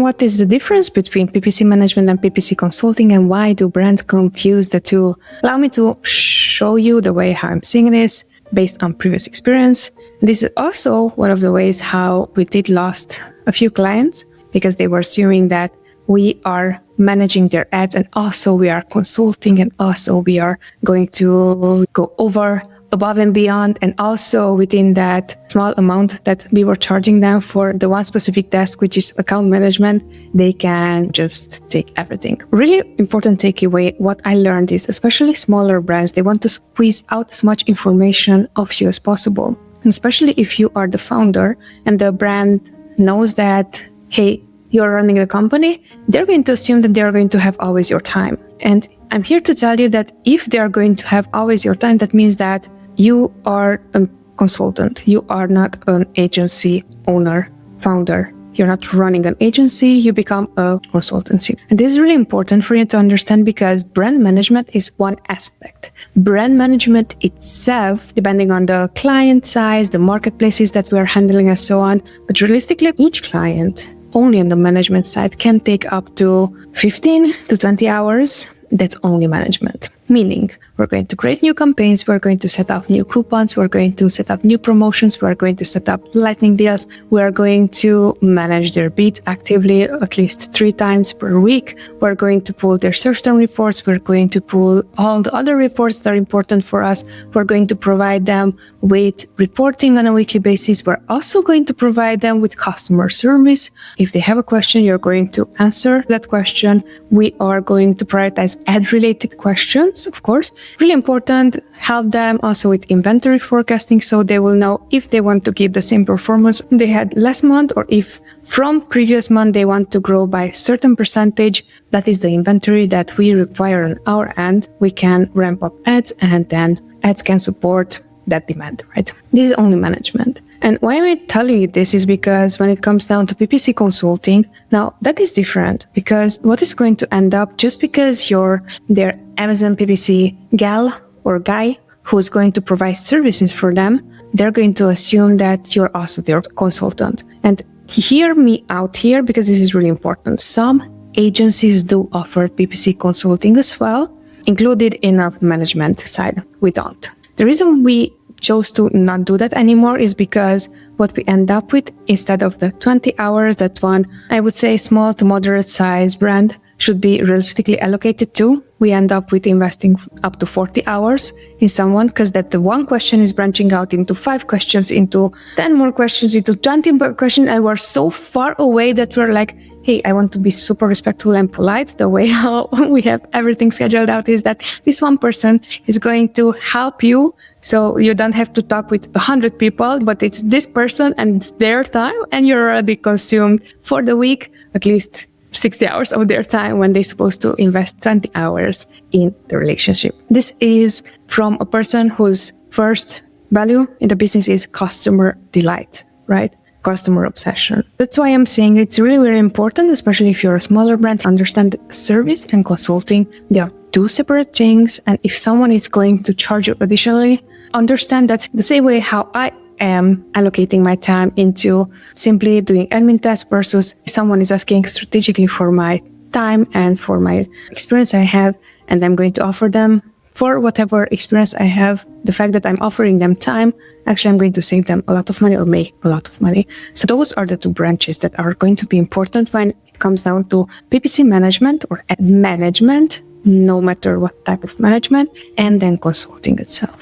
What is the difference between PPC management and PPC consulting, and why do brands confuse the two? Allow me to show you the way how I'm seeing this based on previous experience. This is also one of the ways how we did lost a few clients because they were assuming that we are managing their ads and also we are consulting and also we are going to go above and beyond, and also within that small amount that we were charging them for the one specific task, which is account management, they can just take everything. Really important takeaway, what I learned is, especially smaller brands, they want to squeeze out as much information of you as possible. And especially if you are the founder and the brand knows that, hey, you're running the company, they're going to assume that they're going to have always your time. And I'm here to tell you that if they're going to have always your time, that means that you are a consultant. You are not an agency owner, founder. You're not running an agency, you become a consultancy. And this is really important for you to understand because brand management is one aspect. Brand management itself, depending on the client size, the marketplaces that we are handling and so on, but realistically, each client only on the management side can take up to 15 to 20 hours. That's only management. Meaning, we're going to create new campaigns, we're going to set up new coupons, we're going to set up new promotions, we're going to set up lightning deals, we are going to manage their bids actively at least 3 times per week, we're going to pull their search term reports, we're going to pull all the other reports that are important for us, we're going to provide them with reporting on a weekly basis, we're also going to provide them with customer service. If they have a question, you're going to answer that question. We are going to prioritize ad-related questions, of course. Really important, help them also with inventory forecasting so they will know if they want to keep the same performance they had last month or if from previous month they want to grow by a certain percentage. That is the inventory that we require on our end. We can ramp up ads and then ads can support that demand, right? This is only management. And why am I telling you this is because when it comes down to PPC consulting, now that is different because what is going to end up just because you're their Amazon PPC gal or guy who's going to provide services for them, they're going to assume that you're also their consultant. And hear me out here because this is really important. Some agencies do offer PPC consulting as well, included in our management side. We don't. The reason we chose to not do that anymore is because what we end up with, instead of the 20 hours that one, I would say small to moderate size brand should be realistically allocated to, we end up with investing up to 40 hours in someone because that the one question is branching out into 5 questions, into 10 more questions, into 20 more questions, and we're so far away that we're like, hey, I want to be super respectful and polite. The way how we have everything scheduled out is that this one person is going to help you. So you don't have to talk with 100 people, but it's this person and it's their time and you're already consumed for the week, at least 60 hours of their time when they're supposed to invest 20 hours in the relationship. This is from a person whose first value in the business is customer delight, right? Customer obsession. That's why I'm saying it's really, really important, especially if you're a smaller brand, to understand service and consulting. They are 2 separate things. And if someone is going to charge you additionally, understand that the same way how I am allocating my time into simply doing admin tasks versus someone is asking strategically for my time and for my experience I have, and I'm going to offer them for whatever experience I have. The fact that I'm offering them time, actually I'm going to save them a lot of money or make a lot of money. So those are the 2 branches that are going to be important when it comes down to PPC management or ad management, no matter what type of management, and then consulting itself.